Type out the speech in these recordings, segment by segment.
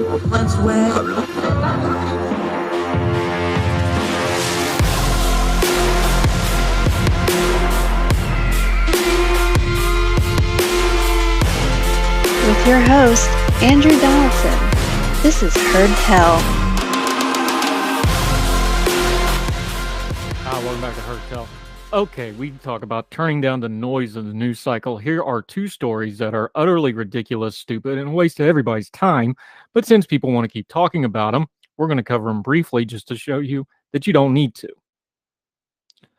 Let's wait. With your host, Andrew Donaldson. This is Heard Tell. Welcome back to Heard Tell. Okay, we talk about turning down the noise of the news cycle. Here are two stories that are utterly ridiculous, stupid, and a waste of everybody's time. But since people want to keep talking about them, we're going to cover them briefly just to show you that you don't need to.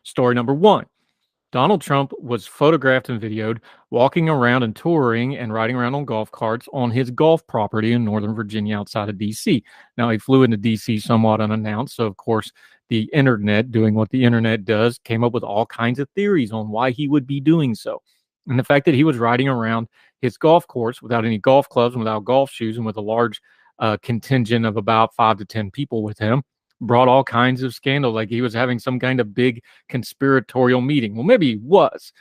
Story number one. Donald Trump was photographed and videoed walking around and touring and riding around on golf carts on his golf property in Northern Virginia outside of D.C. Now, he flew into D.C. somewhat unannounced, so of course, the internet, doing what the internet does, came up with all kinds of theories on why he would be doing so. And the fact that he was riding around his golf course without any golf clubs and without golf shoes and with a large contingent of about 5 to 10 people with him brought all kinds of scandal, like he was having some kind of big conspiratorial meeting. Well, maybe he was,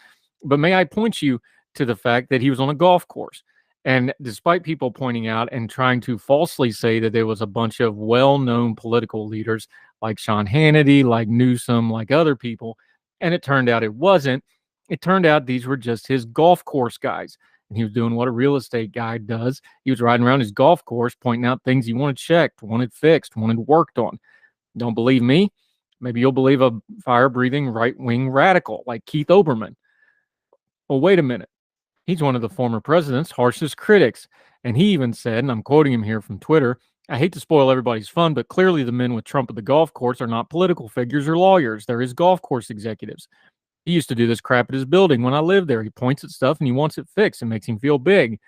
but may I point you to the fact that he was on a golf course. And despite people pointing out and trying to falsely say that there was a bunch of well-known political leaders like Sean Hannity, like Newsom, like other people, and it turned out it wasn't. It turned out these were just his golf course guys. And he was doing what a real estate guy does. He was riding around his golf course, pointing out things he wanted checked, wanted fixed, wanted worked on. Don't believe me? Maybe you'll believe a fire-breathing right-wing radical like Keith Olbermann. Well, wait a minute. He's one of the former president's harshest critics. And he even said, and I'm quoting him here from Twitter, "I hate to spoil everybody's fun, but clearly the men with Trump at the golf course are not political figures or lawyers. They're his golf course executives. He used to do this crap at his building when I lived there. He points at stuff and he wants it fixed. It makes him feel big.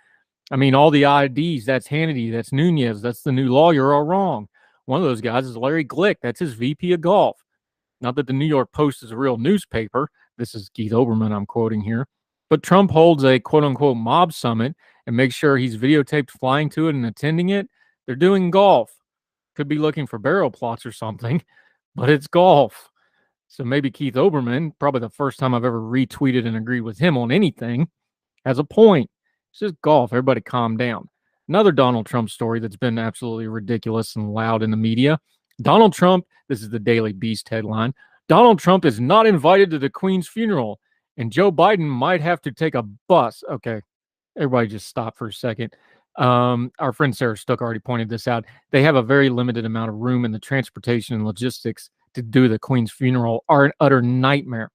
I mean, all the IDs, that's Hannity, that's Nunez, that's the new lawyer, are wrong. One of those guys is Larry Glick. That's his VP of golf." Not that the New York Post is a real newspaper. This is Keith Olbermann I'm quoting here. But Trump holds a quote-unquote mob summit and makes sure he's videotaped flying to it and attending it. They're doing golf. Could be looking for barrel plots or something, but it's golf. So maybe Keith Olbermann, probably the first time I've ever retweeted and agreed with him on anything, has a point. It's just golf. Everybody calm down. Another Donald Trump story that's been absolutely ridiculous and loud in the media. Donald Trump, this is the Daily Beast headline, Donald Trump is not invited to the Queen's funeral, and Joe Biden might have to take a bus. Okay, everybody just stop for a second. Our friend Sarah Stuck already pointed this out. They have a very limited amount of room, and the transportation and logistics to do the Queen's funeral are an utter nightmare.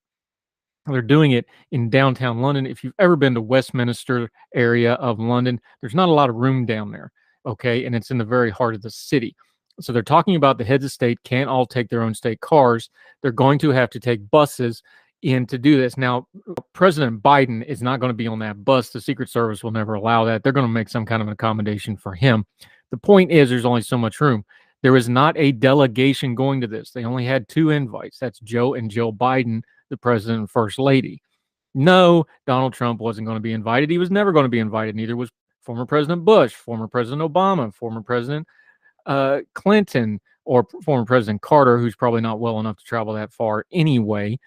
They're doing it in downtown London. If you've ever been to Westminster area of London, there's not a lot of room down there, okay? And it's in the very heart of the city. So they're talking about the heads of state can't all take their own state cars. They're going to have to take buses in to do this. Now, President Biden is not going to be on that bus. The Secret Service will never allow that. They're going to make some kind of an accommodation for him. The point is there's only so much room. There is not a delegation going to this. They only had 2 invites. That's Joe and Jill Biden, the president and first lady. No, Donald Trump wasn't going to be invited. He was never going to be invited. Neither was former President Bush, former President Obama, former President Clinton, or former President Carter, who's probably not well enough to travel that far anyway.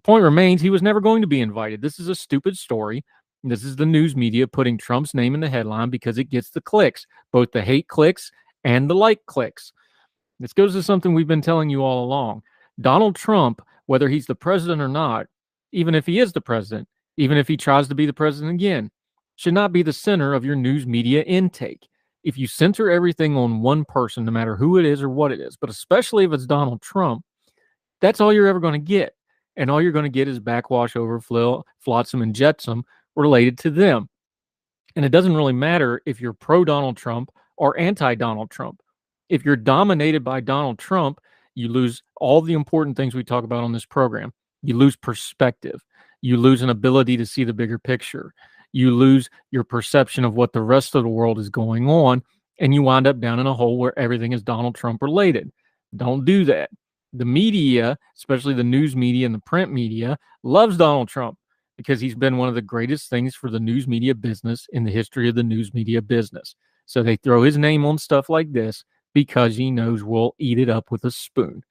Point remains, he was never going to be invited. This is a stupid story. This is the news media putting Trump's name in the headline because it gets the clicks, both the hate clicks and the like clicks. This goes to something we've been telling you all along. Donald Trump, whether he's the president or not, even if he is the president, even if he tries to be the president again, should not be the center of your news media intake. If you center everything on one person, no matter who it is or what it is, but especially if it's Donald Trump, that's all you're ever going to get. And all you're going to get is backwash, overflow, flotsam, and jetsam related to them. And it doesn't really matter if you're pro-Donald Trump or anti-Donald Trump. If you're dominated by Donald Trump, you lose all the important things we talk about on this program. You lose perspective. You lose an ability to see the bigger picture. You lose your perception of what the rest of the world is going on, and you wind up down in a hole where everything is Donald Trump related. Don't do that. The media, especially the news media and the print media, loves Donald Trump because he's been one of the greatest things for the news media business in the history of the news media business. So they throw his name on stuff like this because he knows we'll eat it up with a spoon.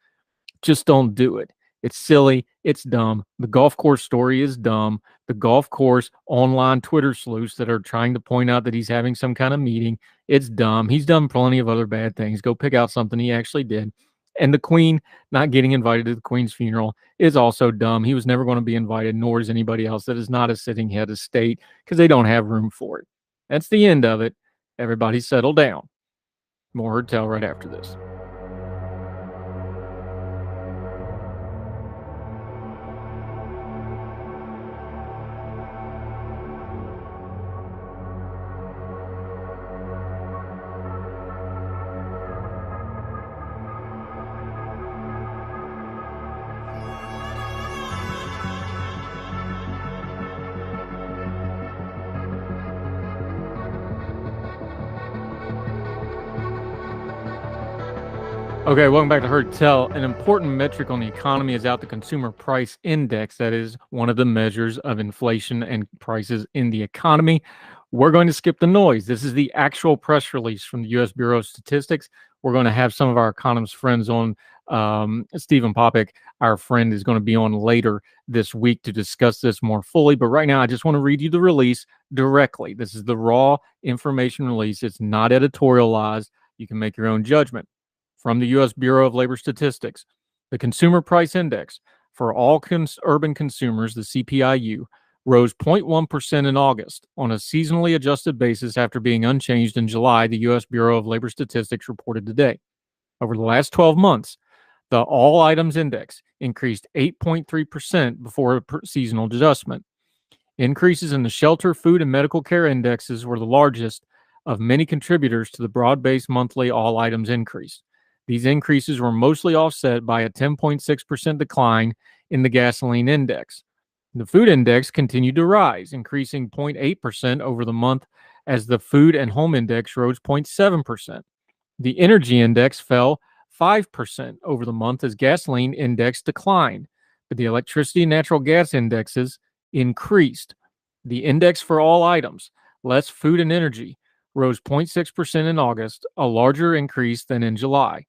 Just don't do it. It's silly. It's dumb. The golf course story is dumb. The golf course online Twitter sleuths that are trying to point out that he's having some kind of meeting, it's dumb. He's done plenty of other bad things. Go pick out something he actually did. And the Queen not getting invited to the Queen's funeral is also dumb. He was never going to be invited, nor is anybody else that is not a sitting head of state, because they don't have room for it. That's the end of it. Everybody settle down. More Heard Tell right after this. Okay, welcome back to Heard Tell. An important metric on the economy is out the Consumer Price Index. That is one of the measures of inflation and prices in the economy. We're going to skip the noise. This is the actual press release from the U.S. Bureau of Statistics. We're going to have some of our economist friends on. Stephen Popick, our friend, is going to be on later this week to discuss this more fully. But right now, I just want to read you the release directly. This is the raw information release. It's not editorialized. You can make your own judgment. From the U.S. Bureau of Labor Statistics, the Consumer Price Index for all urban consumers, the CPIU, rose 0.1% in August on a seasonally adjusted basis after being unchanged in July, the U.S. Bureau of Labor Statistics reported today. Over the last 12 months, the All Items Index increased 8.3% before a seasonal adjustment. Increases in the shelter, food, and medical care indexes were the largest of many contributors to the broad-based monthly all items increase. These increases were mostly offset by a 10.6% decline in the gasoline index. The food index continued to rise, increasing 0.8% over the month as the food and home index rose 0.7%. The energy index fell 5% over the month as gasoline index declined, but the electricity and natural gas indexes increased. The index for all items, less food and energy, rose 0.6% in August, a larger increase than in July.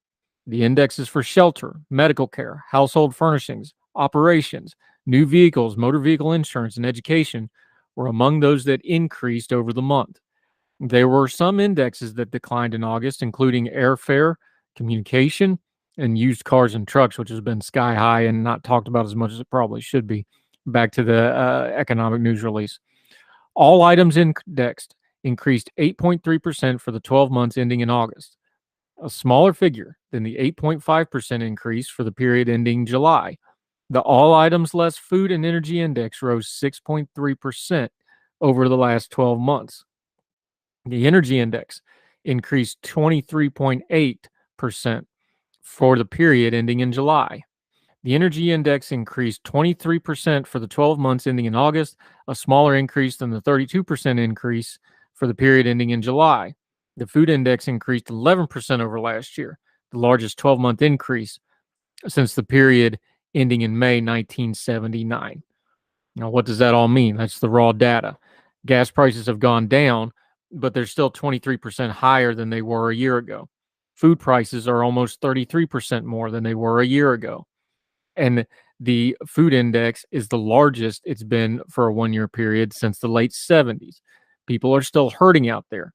The indexes for shelter, medical care, household furnishings, operations, new vehicles, motor vehicle insurance, and education were among those that increased over the month. There were some indexes that declined in August, including airfare, communication, and used cars and trucks, which has been sky high and not talked about as much as it probably should be. Back to the economic news release. All items indexed increased 8.3% for the 12 months ending in August, a smaller figure than the 8.5% increase for the period ending July. The all items less food and energy index rose 6.3% over the last 12 months. The energy index increased 23.8% for the period ending in July. The energy index increased 23% for the 12 months ending in August, a smaller increase than the 32% increase for the period ending in July. The food index increased 11% over last year, the largest 12-month increase since the period ending in May 1979. Now, what does that all mean? That's the raw data. Gas prices have gone down, but they're still 23% higher than they were a year ago. Food prices are almost 33% more than they were a year ago. And the food index is the largest it's been for a one-year period since the late 70s. People are still hurting out there.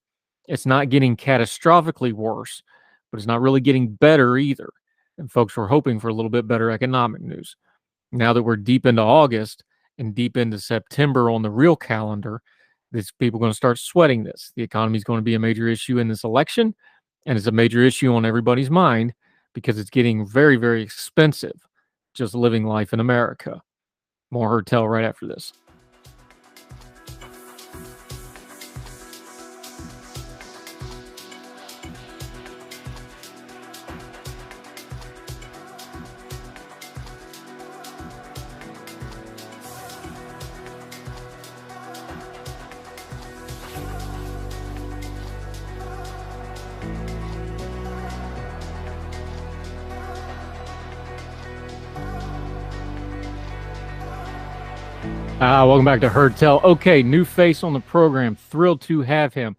It's not getting catastrophically worse, but it's not really getting better either. And folks were hoping for a little bit better economic news. Now that we're deep into August and deep into September on the real calendar, people are going to start sweating this. The economy is going to be a major issue in this election, and it's a major issue on everybody's mind because it's getting very, very expensive just living life in America. More Heard Tell right after this. Welcome back to Heard Tell. Okay, new face on the program. Thrilled to have him.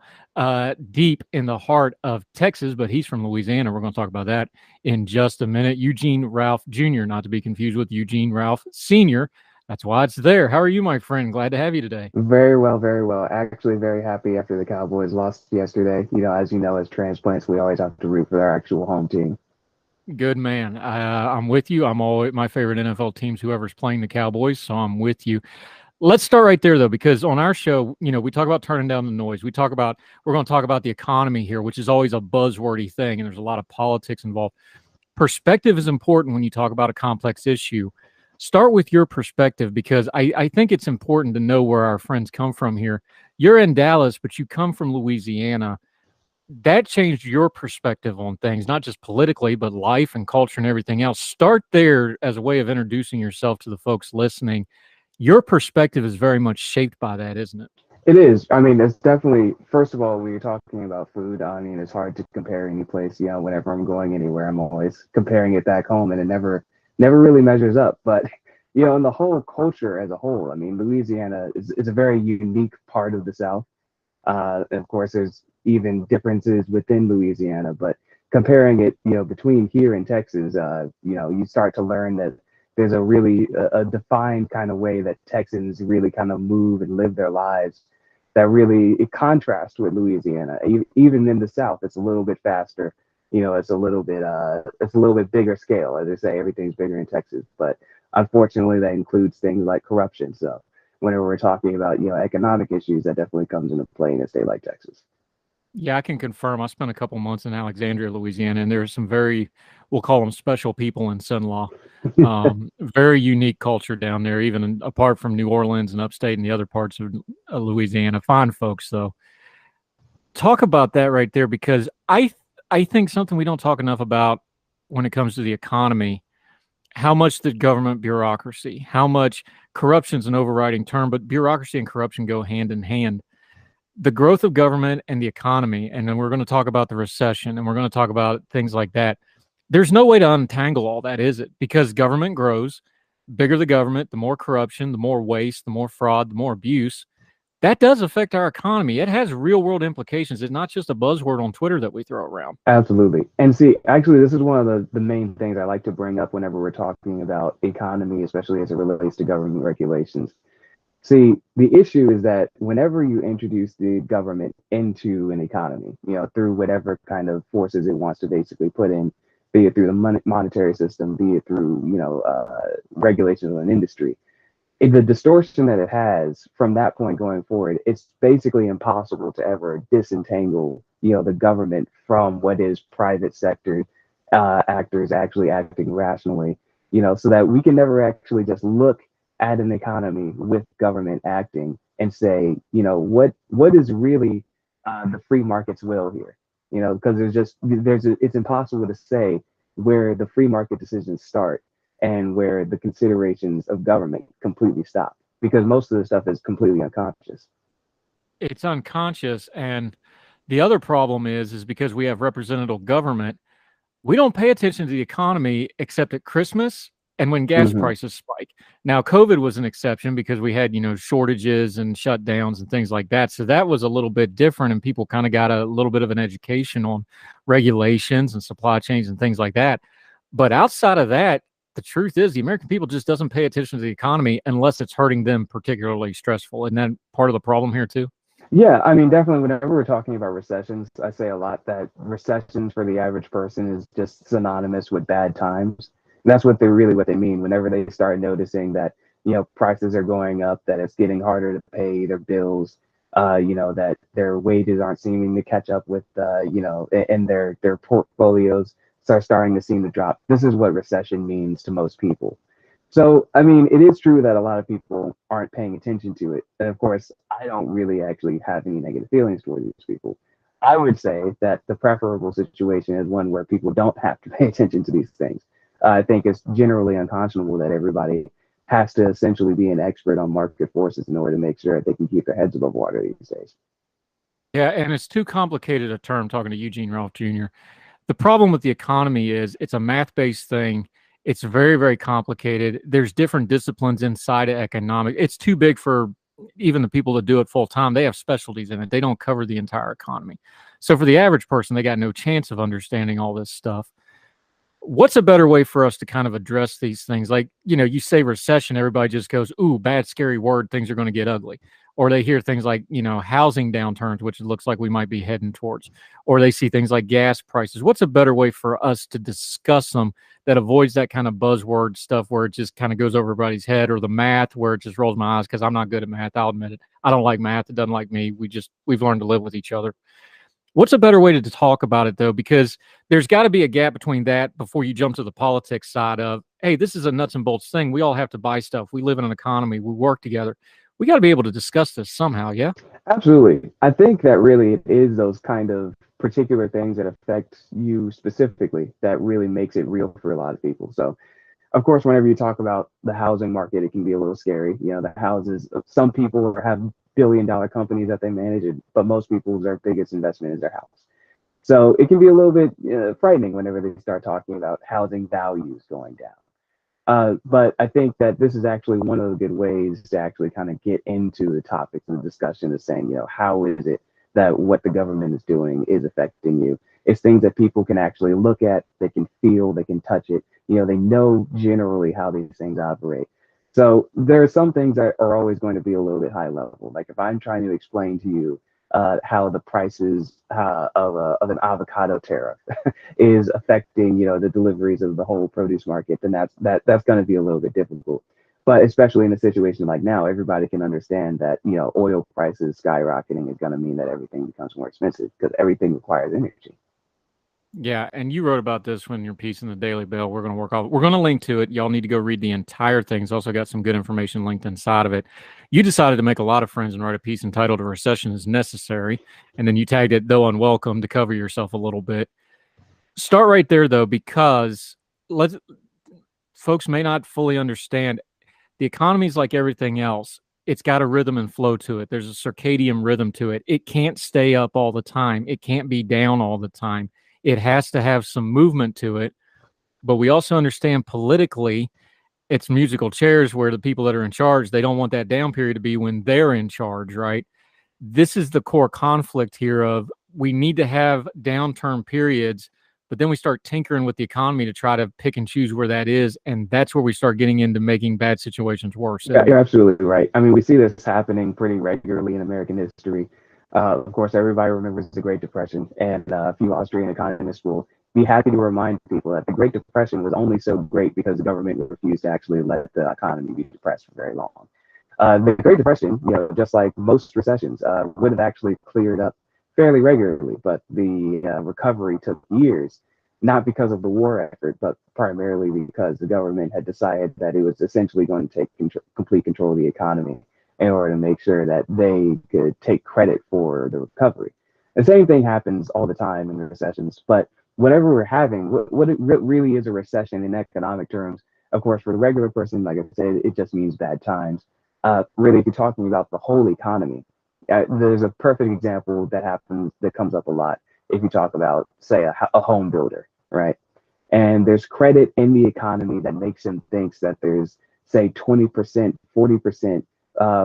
deep in the heart of Texas, but he's from Louisiana. We're going to talk about that in just a minute. Eugene Ralph Jr., not to be confused with Eugene Ralph Sr. That's why it's there. How are you, my friend? Glad to have you today. Very well, very well. Actually, very happy after the Cowboys lost yesterday. As you know, as transplants, we always have to root for our actual home team. Good man. I'm with you. I'm always my favorite NFL teams, whoever's playing the Cowboys, so I'm with you. Let's start right there, though, because on our show, we talk about turning down the noise. We're going to talk about the economy here, which is always a buzzwordy thing, and there's a lot of politics involved. Perspective is important when you talk about a complex issue. Start with your perspective, because I think it's important to know where our friends come from here. You're in Dallas, but you come from Louisiana. That changed your perspective on things, not just politically, but life and culture and everything else. Start there as a way of introducing yourself to the folks listening. Your perspective is very much shaped by that, isn't it? It is. I mean, it's definitely, first of all, when you're talking about food, I mean, it's hard to compare any place. Whenever I'm going anywhere, I'm always comparing it back home, and it never really measures up. But, in the whole culture as a whole, I mean, Louisiana is a very unique part of the South. And of course, there's even differences within Louisiana, but comparing it, between here and Texas, you start to learn that there's a defined kind of way that Texans really kind of move and live their lives that really it contrasts with Louisiana. Even in the South, it's a little bit faster. It's a little bit bigger scale. As they say, everything's bigger in Texas, but unfortunately, that includes things like corruption. So whenever we're talking about economic issues, that definitely comes into play in a state like Texas. Yeah, I can confirm. I spent a couple months in Alexandria, Louisiana, and there are some we'll call them special people in son-in-law. Very unique culture down there, even apart from New Orleans and upstate and the other parts of Louisiana. Fine folks, though. Talk about that right there, because I think something we don't talk enough about when it comes to the economy, how much the government bureaucracy, how much corruption's an overriding term, but bureaucracy and corruption go hand in hand. The growth of government and the economy, and then we're going to talk about the recession, and we're going to talk about things like that. There's no way to untangle all that, is it? Because government grows, bigger the government, the more corruption, the more waste, the more fraud, the more abuse. That does affect our economy. It has real world implications. It's not just a buzzword on Twitter that we throw around. Absolutely. And see, actually, this is one of the main things I like to bring up whenever we're talking about economy, especially as it relates to government regulations. See, the issue is that whenever you introduce the government into an economy, through whatever kind of forces it wants to basically put in, be it through the monetary system, be it through, regulations of an industry, the distortion that it has from that point going forward, it's basically impossible to ever disentangle, the government from what is private sector actors actually acting rationally, so that we can never actually just look at an economy with government acting and say, what is really the free market's will here? Because it's impossible to say where the free market decisions start and where the considerations of government completely stop, because most of the stuff is completely unconscious. It's unconscious, and the other problem is because we have representative government, we don't pay attention to the economy except at Christmas and when gas prices spike. Now, COVID was an exception because we had, shortages and shutdowns and things like that. So that was a little bit different, and people kind of got a little bit of an education on regulations and supply chains and things like that. But outside of that, the truth is the American people just doesn't pay attention to the economy unless it's hurting them particularly stressful. Isn't that part of the problem here too? Yeah, I mean, definitely whenever we're talking about recessions, I say a lot that recessions for the average person is just synonymous with bad times. And that's what they mean whenever they start noticing that, prices are going up, that it's getting harder to pay their bills, that their wages aren't seeming to catch up with, and their portfolios are starting to seem to drop. This is what recession means to most people. So, I mean, it is true that a lot of people aren't paying attention to it. And of course, I don't really actually have any negative feelings towards these people. I would say that the preferable situation is one where people don't have to pay attention to these things. I think it's generally unconscionable that everybody has to essentially be an expert on market forces in order to make sure that they can keep their heads above water these days. Yeah, and it's too complicated a term, talking to Eugene Ralph Jr. The problem with the economy is it's a math-based thing. It's very, very complicated. There's different disciplines inside of economics. It's too big for even the people that do it full time, they have specialties in it. They don't cover the entire economy. So for the average person, they got no chance of understanding all this stuff. What's a better way for us to kind of address these things? Like, you say recession, everybody just goes, ooh, bad, scary word, things are going to get ugly. Or they hear things like, housing downturns, which it looks like we might be heading towards. Or they see things like gas prices. What's a better way for us to discuss them that avoids that kind of buzzword stuff where it just kind of goes over everybody's head, or the math where it just rolls my eyes because I'm not good at math. I'll admit it. I don't like math. It doesn't like me. We've learned to live with each other. What's a better way to talk about it, though? Because there's got to be a gap between that before you jump to the politics side of, hey, this is a nuts and bolts thing. We all have to buy stuff. We live in an economy. We work together. We got to be able to discuss this somehow, yeah? Absolutely. I think that really it is those kind of particular things that affect you specifically that really makes it real for a lot of people. So, of course, whenever you talk about the housing market, it can be a little scary. The houses, some people have billion-dollar companies that they manage, but most people, their biggest investment is their house. So it can be a little bit frightening whenever they start talking about housing values going down. But I think that this is actually one of the good ways to actually kind of get into the topics and the discussion of saying, how is it that what the government is doing is affecting you? It's things that people can actually look at, they can feel, they can touch it. They know generally how these things operate. So there are some things that are always going to be a little bit high level. Like if I'm trying to explain to you how the prices of an avocado tariff is affecting, the deliveries of the whole produce market, then that's going to be a little bit difficult. But especially in a situation like now, everybody can understand that, oil prices skyrocketing is going to mean that everything becomes more expensive because everything requires energy. Yeah, and you wrote about this when your piece in the Daily Bell. We're going to link to it. Y'all need to go read the entire thing. It's also got some good information linked inside of it. You decided to make a lot of friends and write a piece entitled "A Recession is Necessary," and then you tagged it "Though Unwelcome" to cover yourself a little bit. Start right there, though, because folks may not fully understand. The economy is like everything else. It's got a rhythm and flow to it. There's a circadian rhythm to it. It can't stay up all the time. It can't be down all the time. It has to have some movement to it. But we also understand politically, it's musical chairs where the people that are in charge, they don't want that down period to be when they're in charge, right? This is the core conflict here of we need to have downturn periods, but then we start tinkering with the economy to try to pick and choose where that is. And that's where we start getting into making bad situations worse. Yeah, you're absolutely right. I mean, we see this happening pretty regularly in American history. Of course, everybody remembers the Great Depression, and a few Austrian economists will be happy to remind people that the Great Depression was only so great because the government refused to actually let the economy be depressed for very long. The Great Depression, just like most recessions, would have actually cleared up fairly regularly, but the recovery took years, not because of the war effort, but primarily because the government had decided that it was essentially going to take complete control of the economy in order to make sure that they could take credit for the recovery. The same thing happens all the time in recessions, but whatever we're having, what it really is a recession in economic terms, of course, for the regular person, like I said, it just means bad times. Really, if you're talking about the whole economy, there's a perfect example that comes up a lot if you talk about, say, a home builder, right? And there's credit in the economy that makes him think that there's, say, 20%, 40%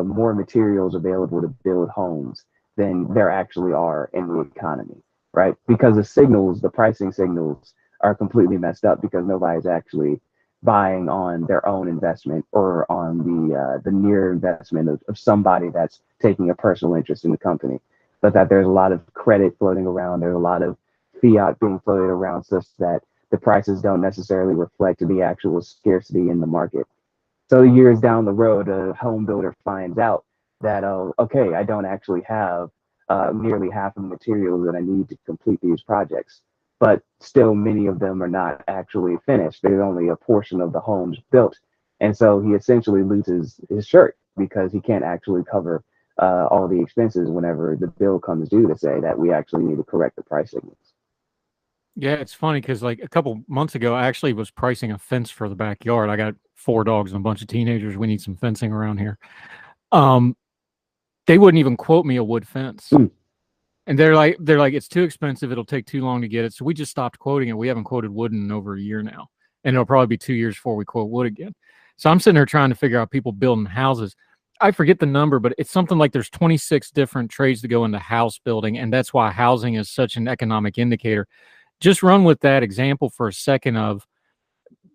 more materials available to build homes than there actually are in the economy, right? Because the pricing signals are completely messed up because nobody's actually buying on their own investment or on the near investment of somebody that's taking a personal interest in the company, but that there's a lot of credit floating around. There's a lot of fiat being floated around such that the prices don't necessarily reflect the actual scarcity in the market. So years down the road, a home builder finds out that, oh, okay, I don't actually have nearly half of the materials that I need to complete these projects. But still, many of them are not actually finished. There's only a portion of the homes built. And so he essentially loses his shirt because he can't actually cover all the expenses whenever the bill comes due to say that we actually need to correct the price signals. Yeah, it's funny because like a couple months ago, I actually was pricing a fence for the backyard. I got 4 dogs and a bunch of teenagers. We need some fencing around here. They wouldn't even quote me a wood fence. And they're like, it's too expensive. It'll take too long to get it. So we just stopped quoting it. We haven't quoted wood in over a year now. And it'll probably be 2 years before we quote wood again. So I'm sitting there trying to figure out people building houses. I forget the number, but it's something like there's 26 different trades that go into house building, and that's why housing is such an economic indicator. Just run with that example for a second of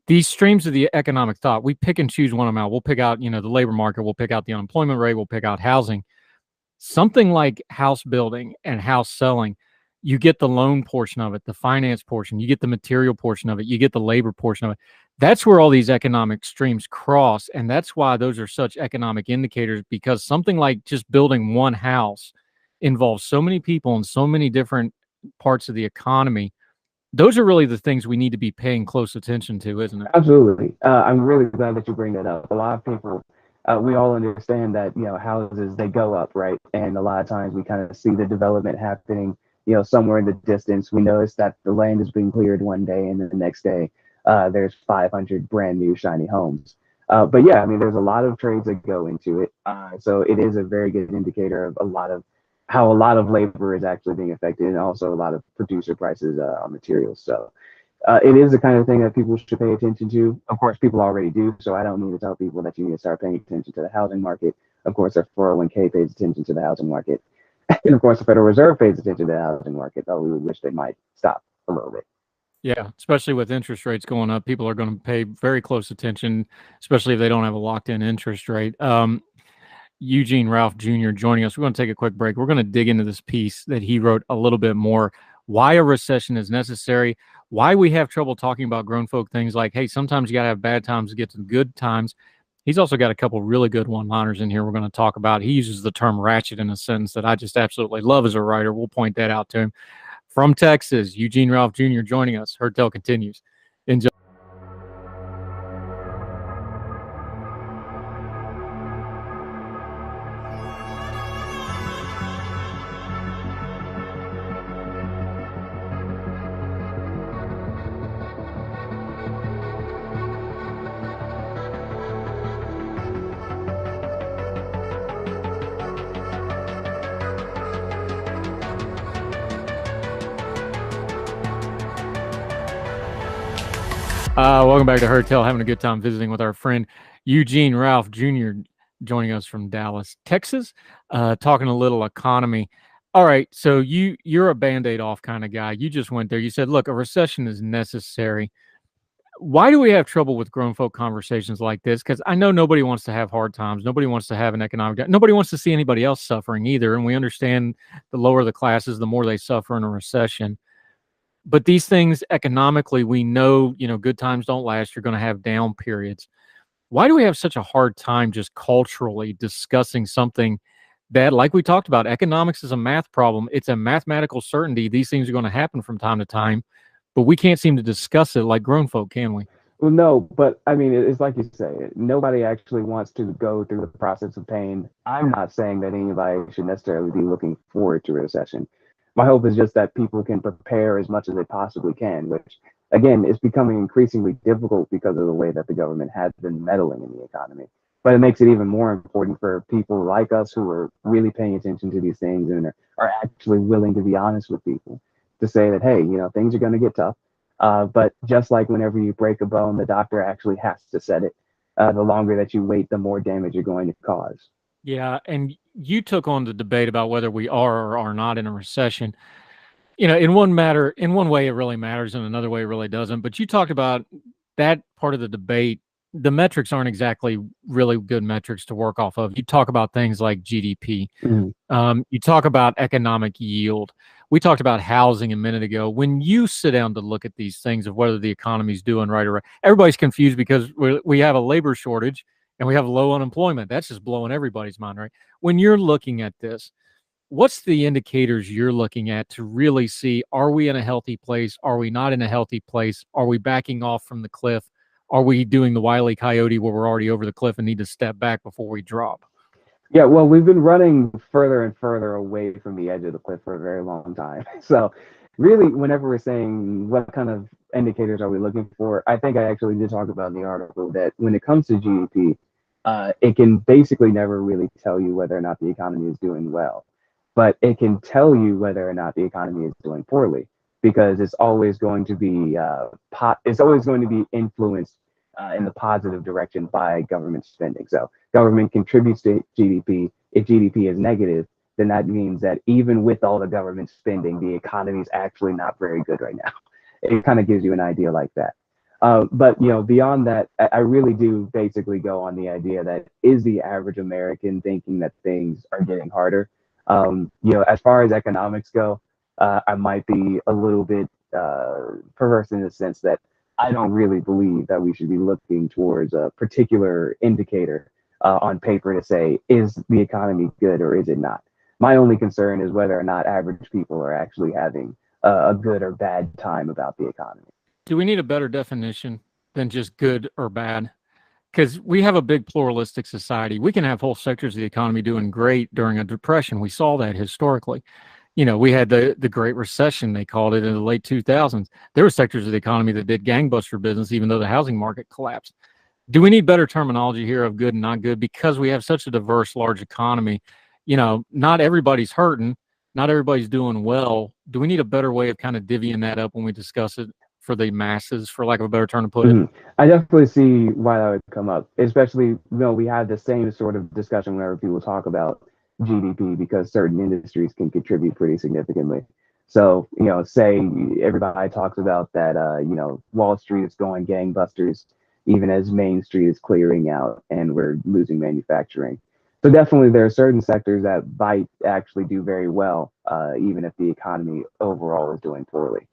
these streams of the economic thought. We pick and choose one of them out. We'll pick out, the labor market. We'll pick out the unemployment rate. We'll pick out housing. Something like house building and house selling, you get the loan portion of it, the finance portion, you get the material portion of it, you get the labor portion of it. That's where all these economic streams cross. And that's why those are such economic indicators, because something like just building one house involves so many people and so many different parts of the economy. Those are really the things we need to be paying close attention to, isn't it? Absolutely. I'm really glad that you bring that up. A lot of people, we all understand that, houses, they go up, right? And a lot of times we kind of see the development happening, somewhere in the distance. We notice that the land is being cleared one day, and then the next day, there's 500 brand new shiny homes. But yeah, I mean, there's a lot of trades that go into it. So it is a very good indicator of how a lot of labor is actually being affected, and also a lot of producer prices on materials. So it is the kind of thing that people should pay attention to. Of course, people already do, so I don't need to tell people that you need to start paying attention to the housing market. Of course, their 401k pays attention to the housing market. And of course, the Federal Reserve pays attention to the housing market, though we would wish they might stop a little bit. Yeah, especially with interest rates going up, people are going to pay very close attention, especially if they don't have a locked-in interest rate. Eugene Ralph Jr. joining us. We're going to take a quick break. We're going to dig into this piece that he wrote a little bit more. Why a recession is necessary, why we have trouble talking about grown folk things like, hey, sometimes you got to have bad times to get to the good times. He's also got a couple really good one-liners in here we're going to talk about. He uses the term ratchet in a sentence that I just absolutely love as a writer. We'll point that out to him. From Texas, Eugene Ralph Jr. joining us. Heard Tell continues. Enjoy. Welcome back to Heard Tell. Having a good time visiting with our friend Eugene Ralph Jr. joining us from Dallas, Texas, talking a little economy. All right, so you're a Band-Aid off kind of guy. You just went there. You said, look, a recession is necessary. Why do we have trouble with grown folk conversations like this? Because I know nobody wants to have hard times. Nobody wants to have an economic. Nobody wants to see anybody else suffering either. And we understand the lower the classes, the more they suffer in a recession. But these things economically, we know, good times don't last. You're going to have down periods. Why do we have such a hard time just culturally discussing something that, like we talked about, economics is a math problem. It's a mathematical certainty. These things are going to happen from time to time, but we can't seem to discuss it like grown folk, can we? Well, no, but I mean, it's like you say, nobody actually wants to go through the process of pain. I'm not saying that anybody should necessarily be looking forward to a recession. My hope is just that people can prepare as much as they possibly can, which, again, is becoming increasingly difficult because of the way that the government has been meddling in the economy. But it makes it even more important for people like us who are really paying attention to these things and are actually willing to be honest with people to say that, hey, things are going to get tough. But just like whenever you break a bone, the doctor actually has to set it. The longer that you wait, the more damage you're going to cause. Yeah, and you took on the debate about whether we are or are not in a recession. In one way it really matters, in another way it really doesn't. But you talked about that part of the debate. The metrics aren't exactly really good metrics to work off of. You talk about things like GDP. Mm-hmm. You talk about economic yield. We talked about housing a minute ago. When you sit down to look at these things of whether the economy's doing right or right, everybody's confused because we have a labor shortage and we have low unemployment. That's just blowing everybody's mind, right? When you're looking at this, what's the indicators you're looking at to really see, are we in a healthy place? Are we not in a healthy place? Are we backing off from the cliff? Are we doing the Wile E. Coyote where we're already over the cliff and need to step back before we drop? Yeah, well, we've been running further and further away from the edge of the cliff for a very long time. So really, whenever we're saying what kind of indicators are we looking for, I think I actually did talk about in the article that when it comes to GDP, it can basically never really tell you whether or not the economy is doing well, but it can tell you whether or not the economy is doing poorly, because it's always going to be it's always going to be influenced in the positive direction by government spending. So government contributes to GDP. If GDP is negative, then that means that even with all the government spending, the economy is actually not very good right now. It kind of gives you an idea like that. But beyond that, I really do basically go on the idea that is the average American thinking that things are getting harder. As far as economics go, I might be a little bit perverse in the sense that I don't really believe that we should be looking towards a particular indicator on paper to say, is the economy good or is it not? My only concern is whether or not average people are actually having a good or bad time about the economy. Do we need a better definition than just good or bad? Because we have a big pluralistic society. We can have whole sectors of the economy doing great during a depression. We saw that historically. We had the Great Recession, they called it, in the late 2000s. There were sectors of the economy that did gangbuster business, even though the housing market collapsed. Do we need better terminology here of good and not good? Because we have such a diverse, large economy, not everybody's hurting, not everybody's doing well. Do we need a better way of kind of divvying that up when we discuss it for the masses, for lack of a better term to put it? I definitely see why that would come up, especially, we have the same sort of discussion whenever people talk about GDP, because certain industries can contribute pretty significantly. So, say everybody talks about that, Wall Street is going gangbusters, even as Main Street is clearing out and we're losing manufacturing. So definitely there are certain sectors that might actually do very well, even if the economy overall is doing poorly.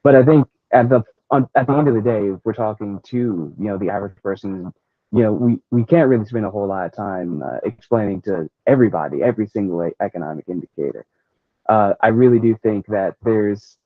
But I think at the end of the day, if we're talking to, the average person, we can't really spend a whole lot of time explaining to everybody every single economic indicator. I really do think that there's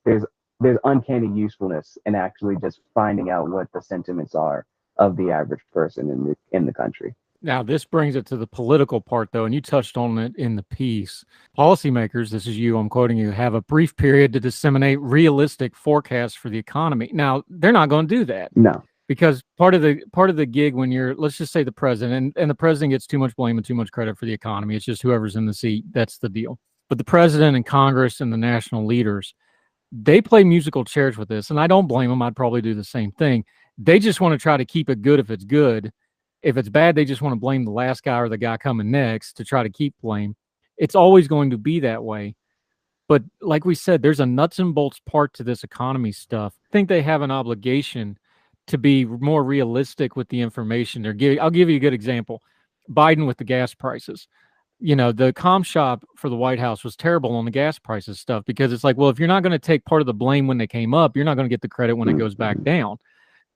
uncanny usefulness in actually just finding out what the sentiments are of the average person in the country. Now, this brings it to the political part, though, and you touched on it in the piece. Policymakers, this is you, I'm quoting you, have a brief period to disseminate realistic forecasts for the economy. Now, they're not going to do that. No. Because part of the gig when you're, let's just say the president, and the president gets too much blame and too much credit for the economy. It's just whoever's in the seat, that's the deal. But the president and Congress and the national leaders, they play musical chairs with this, and I don't blame them. I'd probably do the same thing. They just want to try to keep it good if it's good. If it's bad, they just want to blame the last guy or the guy coming next to try to keep blame. It's always going to be that way. But like we said, there's a nuts and bolts part to this economy stuff. I think they have an obligation to be more realistic with the information they're giving. I'll give you a good example. Biden with the gas prices. The comm shop for the White House was terrible on the gas prices stuff, because it's like, well, if you're not going to take part of the blame when they came up, you're not going to get the credit when it goes back down.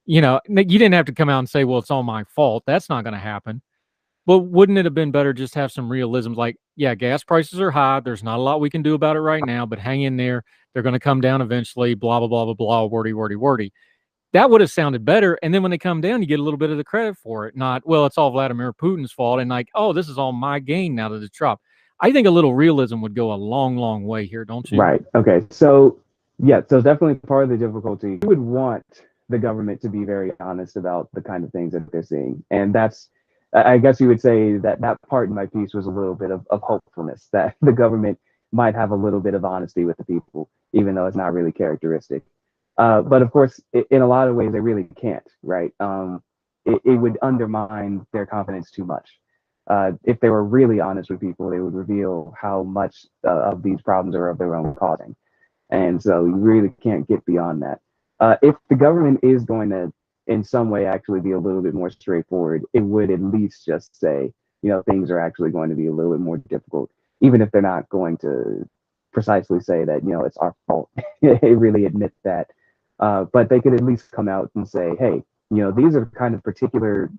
You didn't have to come out and say, well, it's all my fault. That's not going to happen. But wouldn't it have been better just have some realism? Like, yeah, gas prices are high. There's not a lot we can do about it right now, but hang in there. They're going to come down eventually, blah, blah, blah, blah, blah, wordy. That would have sounded better. And then when they come down, you get a little bit of the credit for it. Not, well, it's all Vladimir Putin's fault. And like, oh, this is all my gain now that it's dropped. I think a little realism would go a long, long way here, don't you? Right. Okay. So, yeah, so definitely part of the difficulty. You would want the government to be very honest about the kind of things that they're seeing. And that's, I guess you would say that part in my piece was a little bit of hopefulness, that the government might have a little bit of honesty with the people, even though it's not really characteristic. But of course, in a lot of ways, they really can't, right? It would undermine their confidence too much. If they were really honest with people, they would reveal how much of these problems are of their own causing. And so you really can't get beyond that. If the government is going to, in some way, actually be a little bit more straightforward, it would at least just say, things are actually going to be a little bit more difficult, even if they're not going to precisely say that, it's our fault. They really admit that. But they could at least come out and say, hey, these are kind of particular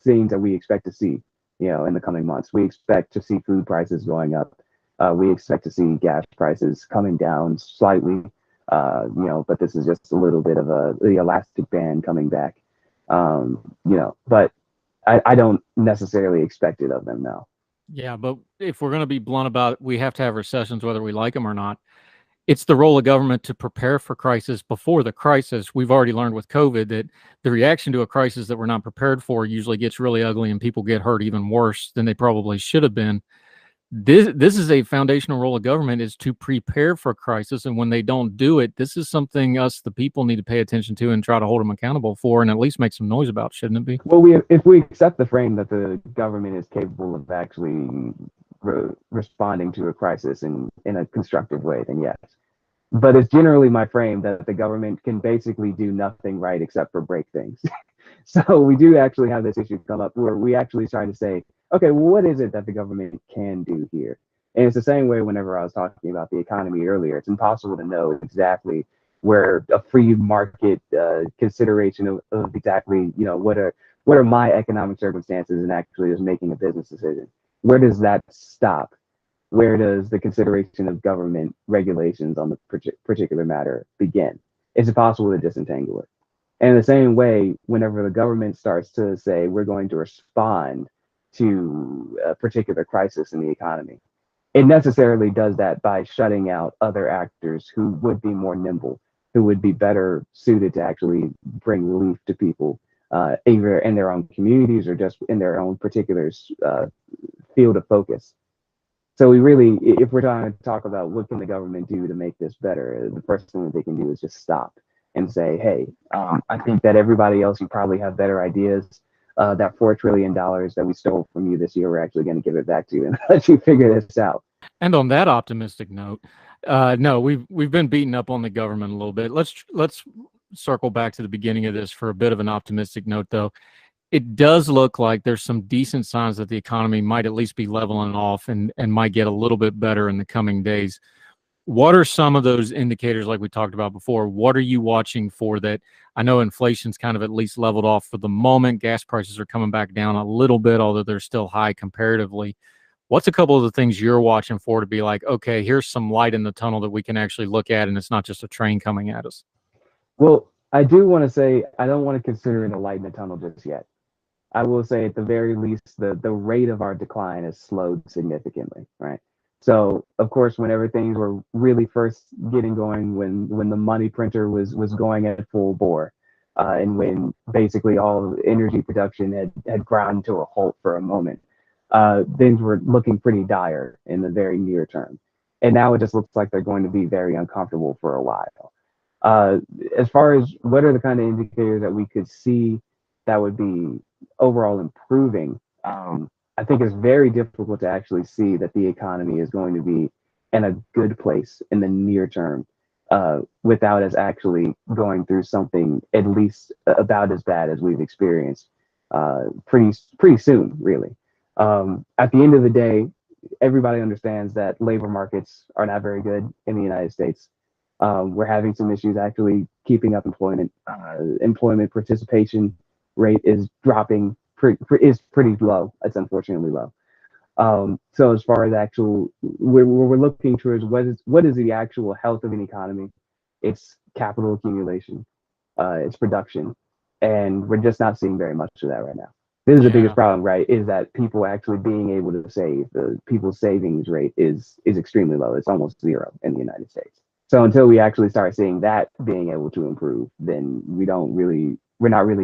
things that we expect to see, in the coming months. We expect to see food prices going up. We expect to see gas prices coming down slightly. But this is just a little bit of the elastic band coming back. But I don't necessarily expect it of them now. Yeah, but if we're going to be blunt about it, we have to have recessions whether we like them or not. It's the role of government to prepare for crisis before the crisis. We've already learned with COVID that the reaction to a crisis that we're not prepared for usually gets really ugly and people get hurt even worse than they probably should have been. this is a foundational role of government, is to prepare for crisis. And when they don't do it, this is something us, the people, need to pay attention to and try to hold them accountable for, and at least make some noise about, shouldn't it be? Well, if we accept the frame that the government is capable of actually responding to a crisis in a constructive way, then yes. But it's generally my frame that the government can basically do nothing right except for break things. So we do actually have this issue come up where we actually try to say, okay, well, what is it that the government can do here? And it's the same way whenever I was talking about the economy earlier. It's impossible to know exactly where a free market consideration of exactly, what are my economic circumstances and actually is making a business decision. Where does that stop? Where does the consideration of government regulations on the particular matter begin? It's impossible to disentangle it. And in the same way, whenever the government starts to say we're going to respond to a particular crisis in the economy, it necessarily does that by shutting out other actors who would be more nimble, who would be better suited to actually bring relief to people, either in their own communities or just in their own particular field of focus. So we really, if we're trying to talk about what can the government do to make this better, the first thing that they can do is just stop and say, hey, I think that everybody else, you probably have better ideas. That $4 trillion that we stole from you this year, we're actually going to give it back to you and let you figure this out. And on that optimistic note, no, we've been beating up on the government a little bit. Let's circle back to the beginning of this for a bit of an optimistic note, though. It does look like there's some decent signs that the economy might at least be leveling off and might get a little bit better in the coming days. What are some of those indicators, like we talked about before? What are you watching for that? I know inflation's kind of at least leveled off for the moment. Gas prices are coming back down a little bit, although they're still high comparatively. What's a couple of the things you're watching for to be like, okay, here's some light in the tunnel that we can actually look at, and it's not just a train coming at us? Well, I do want to say I don't want to consider it a light in the tunnel just yet. I will say at the very least, the rate of our decline has slowed significantly, right? So of course, whenever things were really first getting going, when the money printer was going at full bore, and when basically all energy production had ground to a halt for a moment, things were looking pretty dire in the very near term. And now it just looks like they're going to be very uncomfortable for a while. As far as what are the kind of indicators that we could see that would be overall improving, I think it's very difficult to actually see that the economy is going to be in a good place in the near term, without us actually going through something at least about as bad as we've experienced pretty soon, really. At the end of the day, everybody understands that labor markets are not very good in the United States. We're having some issues actually keeping up employment. Employment participation rate is dropping, is pretty low. It's unfortunately low. So as far as actual, we're looking towards what is the actual health of an economy? It's capital accumulation, it's production, and we're just not seeing very much of that right now. This is the biggest problem, right? Is that people actually being able to save. The people's savings rate is extremely low. It's almost zero in the United States. So until we actually start seeing that being able to improve, then we're not really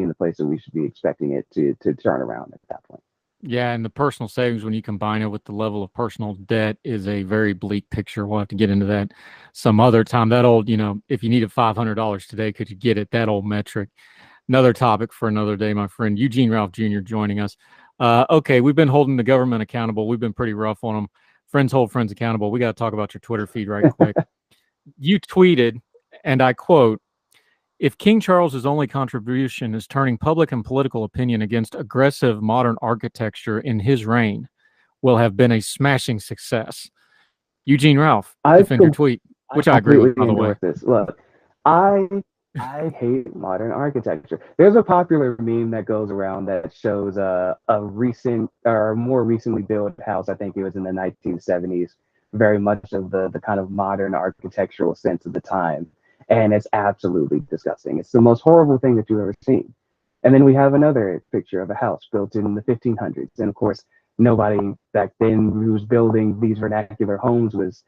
in the place that we should be expecting it to turn around at that point. Yeah, and the personal savings, when you combine it with the level of personal debt, is a very bleak picture. We'll have to get into that some other time. That old, if you needed $500 today, could you get it? That old metric. Another topic for another day, my friend. Eugene Ralph Jr. joining us. Okay, we've been holding the government accountable. We've been pretty rough on them. Friends hold friends accountable. We got to talk about your Twitter feed right quick. You tweeted, and I quote, "If King Charles's only contribution is turning public and political opinion against aggressive modern architecture in his reign, will have been a smashing success." Eugene Ralph, defend your tweet, which I agree with, by the way. This. Look, I hate modern architecture. There's a popular meme that goes around that shows a recent or more recently built house. I think it was in the 1970s, very much of the kind of modern architectural sense of the time. And it's absolutely disgusting. It's the most horrible thing that you've ever seen. And then we have another picture of a house built in the 1500s. And of course, nobody back then who was building these vernacular homes was,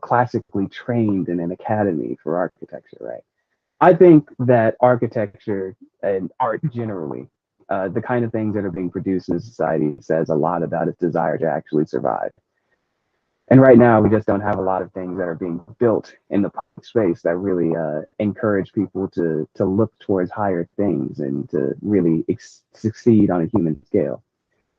classically trained in an academy for architecture, right? I think that architecture and art generally, the kind of things that are being produced in society, says a lot about its desire to actually survive. And right now, we just don't have a lot of things that are being built in the public space that really encourage people to look towards higher things and to really succeed on a human scale.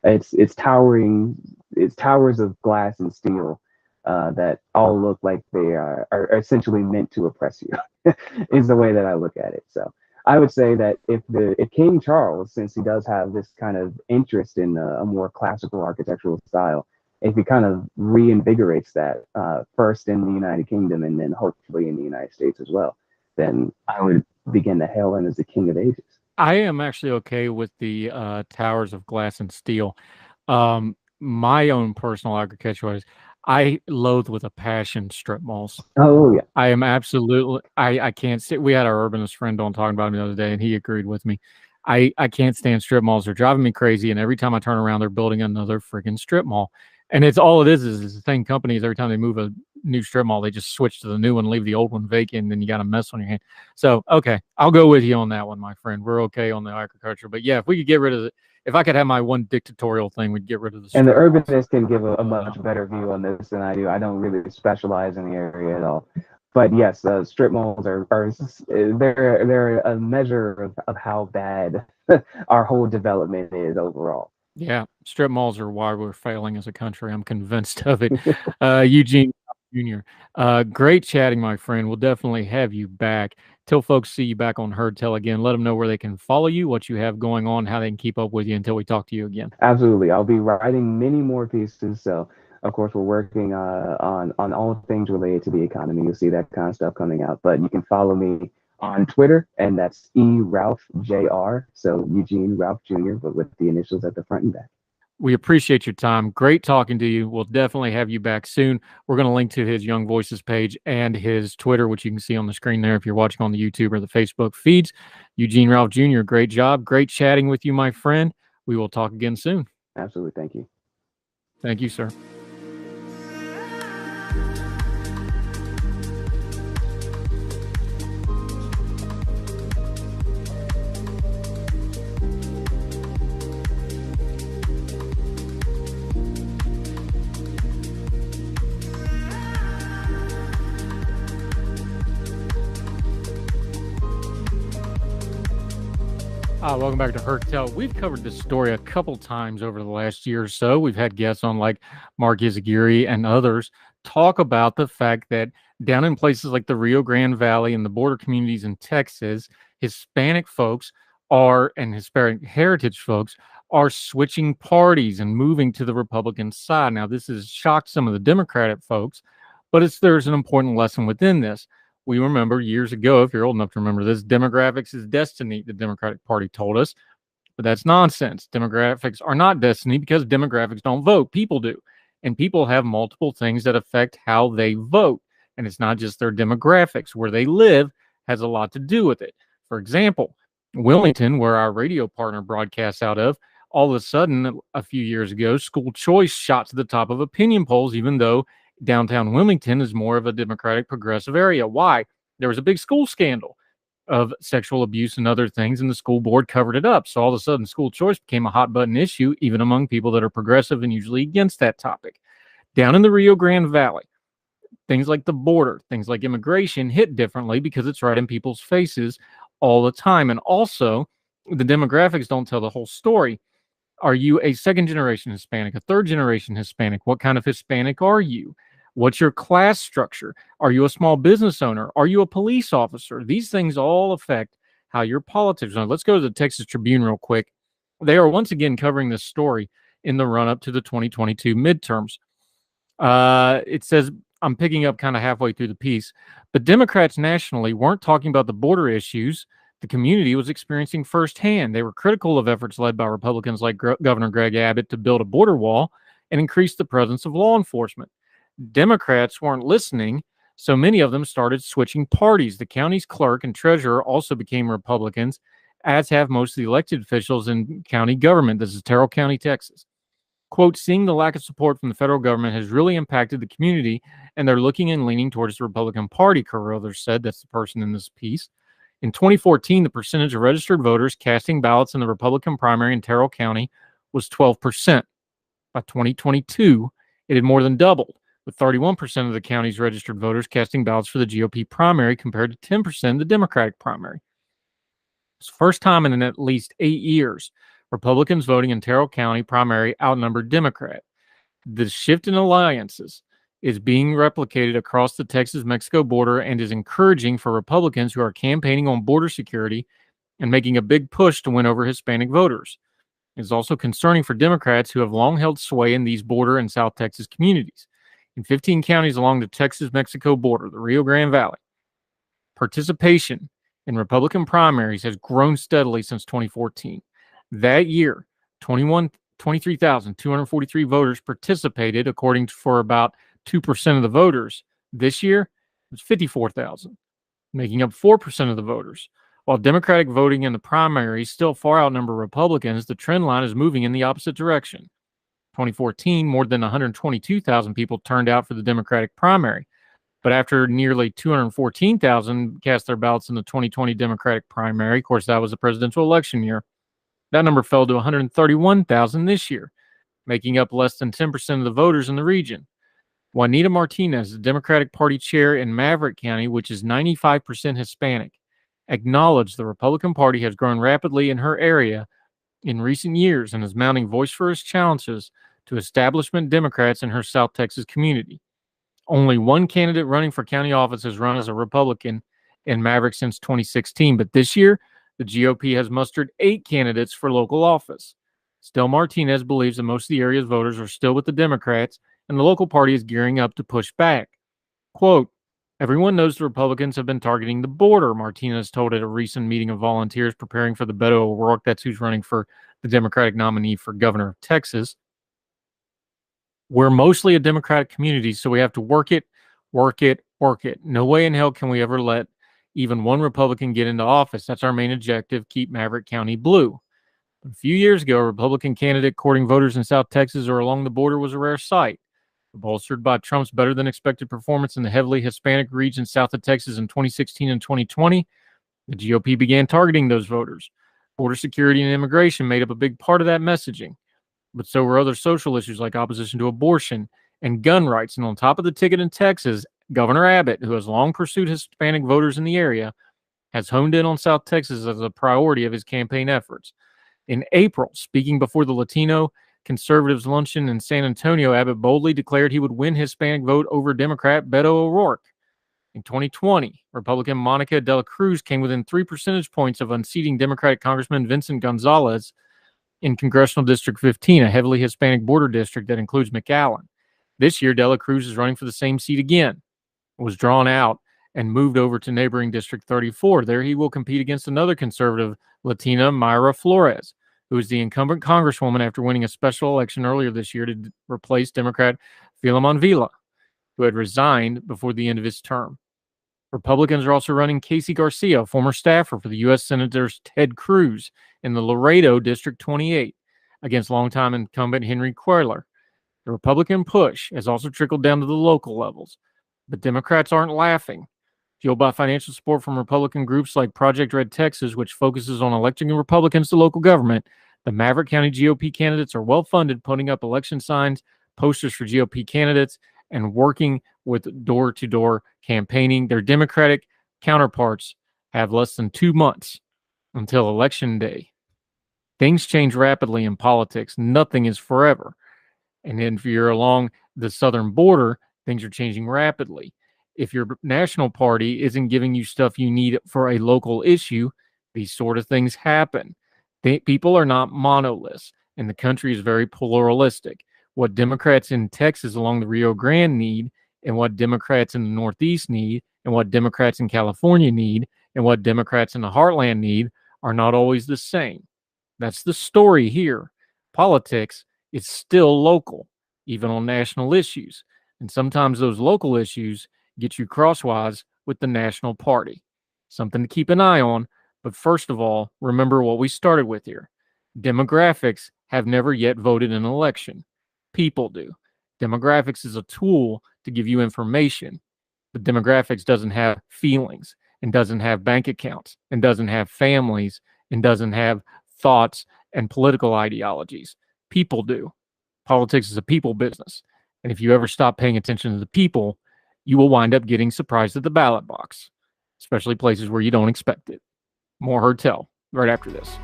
It's towers of glass and steel that all look like they are essentially meant to oppress you. Is the way that I look at it. So I would say that if King Charles, since he does have this kind of interest in a more classical architectural style, if he kind of reinvigorates that first in the United Kingdom and then hopefully in the United States as well, then I would begin to hail him as the king of ages. I am actually okay with the towers of glass and steel. My own personal architecture is I loathe with a passion strip malls. Oh yeah. I am absolutely I can't sit. We had our urbanist friend on talking about him the other day, and he agreed with me. I can't stand strip malls. They're driving me crazy, and every time I turn around, they're building another freaking strip mall. And it's all it is the same companies. Every time they move a new strip mall, they just switch to the new one, leave the old one vacant, and then you got a mess on your hand. So, okay, I'll go with you on that one, my friend. We're okay on the agriculture. But yeah, if we could get rid of it, if I could have my one dictatorial thing, we'd get rid of the And the strip malls. urbanist can give a much better view on this than I do. I don't really specialize in the area at all. But yes, strip malls are they're a measure of how bad our whole development is overall. Yeah, strip malls are why we're failing as a country. I'm convinced of it. Eugene Jr., great chatting, my friend. We'll definitely have you back. Till folks see you back on Heard Tell again, let them know where they can follow you, what you have going on, how they can keep up with you until we talk to you again. Absolutely. I'll be writing many more pieces. So, of course, we're working on all things related to the economy. You'll see that kind of stuff coming out. But you can follow me on Twitter, and that's eRalphJR. So Eugene Ralph Jr., but with the initials at the front and back. We appreciate your time. Great talking to you. We'll definitely have you back soon. We're going to link to his Young Voices page and his Twitter, which you can see on the screen there if you're watching on the YouTube or the Facebook feeds. Eugene Ralph Jr., great job. Great chatting with you, my friend. We will talk again soon. Absolutely. Thank you. Thank you, sir. Welcome back to Heard Tell. We've covered this story a couple times over the last year or so. We've had guests on like Mark Izagiri and others talk about the fact that down in places like the Rio Grande Valley and the border communities in Texas, Hispanic folks and Hispanic heritage folks are switching parties and moving to the Republican side. Now, this has shocked some of the Democratic folks, but there's an important lesson within this. We remember years ago, if you're old enough to remember this, demographics is destiny, the Democratic Party told us. But that's nonsense. Demographics are not destiny because demographics don't vote. People do. And people have multiple things that affect how they vote. And it's not just their demographics. Where they live has a lot to do with it. For example, Wilmington, where our radio partner broadcasts out of, all of a sudden, a few years ago, school choice shot to the top of opinion polls, even though downtown Wilmington is more of a Democratic progressive area. Why? There was a big school scandal of sexual abuse and other things, and the school board covered it up. So all of a sudden, school choice became a hot button issue, even among people that are progressive and usually against that topic. Down in the Rio Grande Valley, things like the border, things like immigration hit differently because it's right in people's faces all the time. And also, the demographics don't tell the whole story. Are you a second generation Hispanic, a third generation Hispanic? What kind of Hispanic are you? What's your class structure? Are you a small business owner? Are you a police officer? These things all affect how your politics are. Let's go to the Texas Tribune real quick. They are once again covering this story in the run-up to the 2022 midterms. It says, I'm picking up kind of halfway through the piece, but Democrats nationally weren't talking about the border issues the community was experiencing firsthand. They were critical of efforts led by Republicans like Governor Greg Abbott to build a border wall and increase the presence of law enforcement. Democrats weren't listening, so many of them started switching parties. The county's clerk and treasurer also became Republicans, as have most of the elected officials in county government. This is Terrell County, Texas. Quote, seeing the lack of support from the federal government has really impacted the community, and they're looking and leaning towards the Republican Party, Carruthers said. That's the person in this piece. In 2014, the percentage of registered voters casting ballots in the Republican primary in Terrell County was 12%. By 2022, it had more than doubled. with 31% of the county's registered voters casting ballots for the GOP primary compared to 10% of the Democratic primary. It's the first time in at least 8 years Republicans voting in Terrell County primary outnumbered Democrat. The shift in alliances is being replicated across the Texas-Mexico border and is encouraging for Republicans who are campaigning on border security and making a big push to win over Hispanic voters. It is also concerning for Democrats who have long held sway in these border and South Texas communities. In 15 counties along the Texas-Mexico border, the Rio Grande Valley, participation in Republican primaries has grown steadily since 2014. That year, 23,243 voters participated, according to for about 2% of the voters. This year, it was 54,000, making up 4% of the voters. While Democratic voting in the primaries still far outnumber Republicans, the trend line is moving in the opposite direction. 2014, more than 122,000 people turned out for the Democratic primary. But after nearly 214,000 cast their ballots in the 2020 Democratic primary, of course, that was a presidential election year, that number fell to 131,000 this year, making up less than 10% of the voters in the region. Juanita Martinez, the Democratic Party chair in Maverick County, which is 95% Hispanic, acknowledged the Republican Party has grown rapidly in her area in recent years and is mounting vociferous challenges to establishment Democrats in her South Texas community. Only one candidate running for county office has run as a Republican in Maverick since 2016, but this year, the GOP has mustered 8 candidates for local office. Still, Martinez believes that most of the area's voters are still with the Democrats, and the local party is gearing up to push back. Quote, "Everyone knows the Republicans have been targeting the border," Martinez told at a recent meeting of volunteers preparing for the Beto O'Rourke, that's who's running for the Democratic nominee for governor of Texas. "We're mostly a Democratic community, so we have to work it, work it, work it. No way in hell can we ever let even one Republican get into office. That's our main objective, keep Maverick County blue." A few years ago, a Republican candidate courting voters in South Texas or along the border was a rare sight. Bolstered by Trump's better-than-expected performance in the heavily Hispanic region south of Texas in 2016 and 2020, the GOP began targeting those voters. Border security and immigration made up a big part of that messaging, but so were other social issues like opposition to abortion and gun rights. And on top of the ticket in Texas, Governor Abbott, who has long pursued Hispanic voters in the area, has honed in on South Texas as a priority of his campaign efforts. In April, speaking before the Latino Conservatives luncheon in San Antonio, Abbott boldly declared he would win Hispanic vote over Democrat Beto O'Rourke. In 2020, Republican Monica de la Cruz came within 3 percentage points of unseating Democratic Congressman Vincent Gonzalez in Congressional District 15, a heavily Hispanic border district that includes McAllen. This year, de la Cruz is running for the same seat again. It was drawn out and moved over to neighboring District 34. There he will compete against another conservative Latina, Mayra Flores, who is the incumbent congresswoman after winning a special election earlier this year to replace Democrat Filemon Villa, who had resigned before the end of his term. Republicans are also running Casey Garcia, a former staffer for the U.S. Senators Ted Cruz in the Laredo District 28, against longtime incumbent Henry Cuellar. The Republican push has also trickled down to the local levels, but Democrats aren't laughing. Fueled by financial support from Republican groups like Project Red Texas, which focuses on electing Republicans to local government, the Maverick County GOP candidates are well-funded, putting up election signs, posters for GOP candidates, and working with door-to-door campaigning. Their Democratic counterparts have less than 2 months until Election Day. Things change rapidly in politics. Nothing is forever. And then if you're along the southern border, things are changing rapidly. If your national party isn't giving you stuff you need for a local issue, these sort of things happen. People are not monoliths, and the country is very pluralistic. What Democrats in Texas along the Rio Grande need, and what Democrats in the Northeast need, and what Democrats in California need, and what Democrats in the Heartland need are not always the same. That's the story here. Politics is still local, even on national issues. And sometimes those local issues get you crosswise with the national party. Something to keep an eye on. But first of all, remember what we started with here. Demographics have never yet voted in an election. People do. Demographics is a tool to give you information. But demographics doesn't have feelings, and doesn't have bank accounts, and doesn't have families, and doesn't have thoughts and political ideologies. People do. Politics is a people business. And if you ever stop paying attention to the people, you will wind up getting surprised at the ballot box, especially places where you don't expect it. More Heard Tell right after this.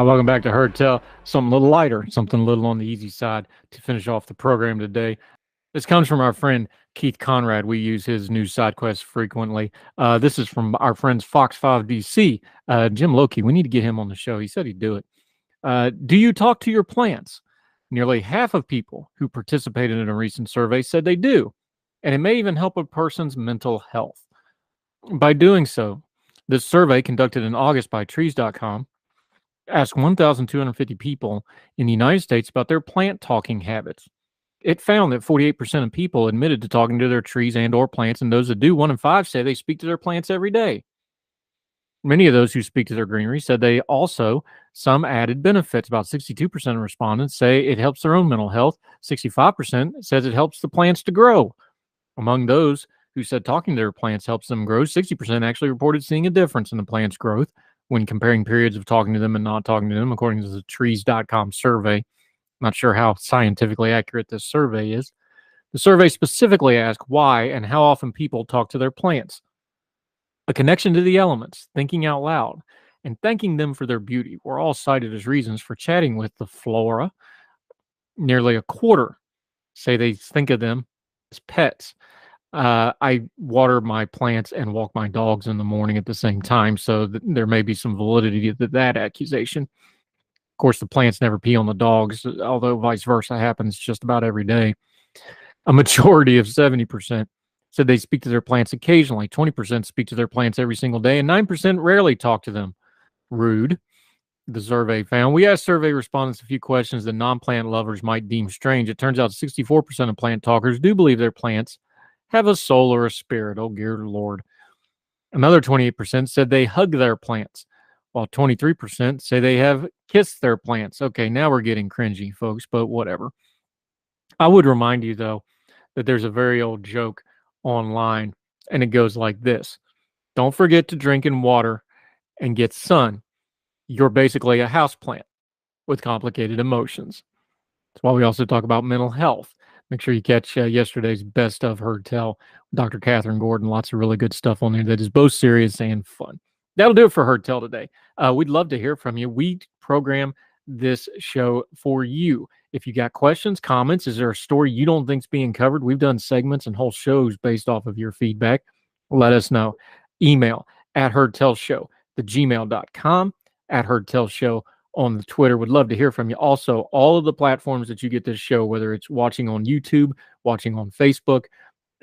Welcome back to Heard Tell. Something a little lighter, something a little on the easy side to finish off the program today. This comes from our friend Keith Conrad. We use his news side quests frequently. This is from our friends Fox 5 DC. Jim Loki, we need to get him on the show. He said he'd do it. Do you talk to your plants? Nearly half of people who participated in a recent survey said they do, and it may even help a person's mental health. By doing so, this survey conducted in August by Trees.com asked 1,250 people in the United States about their plant talking habits. It found that 48% of people admitted to talking to their trees and or plants, and those that do, 1 in 5 say they speak to their plants every day. Many of those who speak to their greenery said they also some added benefits. About 62% of respondents say it helps their own mental health. 65% says it helps the plants to grow. Among those who said talking to their plants helps them grow, 60% actually reported seeing a difference in the plant's growth when comparing periods of talking to them and not talking to them, according to the Trees.com survey. Not sure how scientifically accurate this survey is. The survey specifically asked why and how often people talk to their plants. A connection to the elements, thinking out loud, and thanking them for their beauty were all cited as reasons for chatting with the flora. Nearly a quarter say they think of them as pets. I water my plants and walk my dogs in the morning at the same time, so there may be some validity to that accusation. Of course, the plants never pee on the dogs, although vice versa happens just about every day. A majority of 70% said they speak to their plants occasionally. 20% speak to their plants every single day, and 9% rarely talk to them. Rude, the survey found. We asked survey respondents a few questions that non-plant lovers might deem strange. It turns out 64% of plant talkers do believe their plants have a soul or a spirit. Oh, dear Lord. Another 28% said they hug their plants, while 23% say they have kissed their plants. Okay, now we're getting cringy, folks, but whatever. I would remind you, though, that there's a very old joke online, and it goes like this. Don't forget to drink in water and get sun. You're basically a houseplant with complicated emotions. That's why we also talk about mental health. Make sure you catch yesterday's Best of Heard Tell, Dr. Catherine Gordon. Lots of really good stuff on there that is both serious and fun. That'll do it for Heard Tell today. We'd love to hear from you. We program this show for you. If you got questions, comments, is there a story you don't think's being covered? We've done segments and whole shows based off of your feedback. Let us know. Email at HeardTellShow, the gmail.com, at HeardTellShow on the Twitter. Would love to hear from you. Also, all of the platforms that you get this show, whether it's watching on YouTube, watching on Facebook,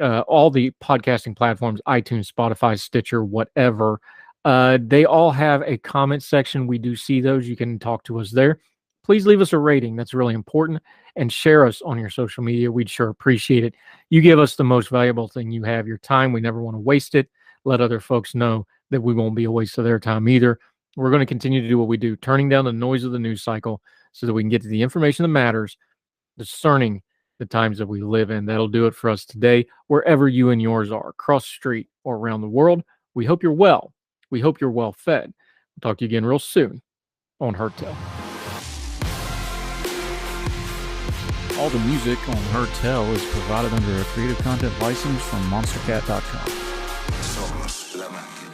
all the podcasting platforms, iTunes, Spotify, Stitcher, whatever, they all have a comment section. We do see those. You can talk to us there. Please leave us a rating. That's really important. And share us on your social media. We'd sure appreciate it. You give us the most valuable thing you have, your time. We never want to waste it. Let other folks know that we won't be a waste of their time either. We're going to continue to do what we do, turning down the noise of the news cycle so that we can get to the information that matters, discerning the times that we live in. That'll do it for us today, wherever you and yours are, across the street or around the world. We hope you're well. We hope you're well fed. We'll talk to you again real soon on Heard Tell. All the music on Heard Tell is provided under a Creative Content license from monstercat.com. Somos la máquina.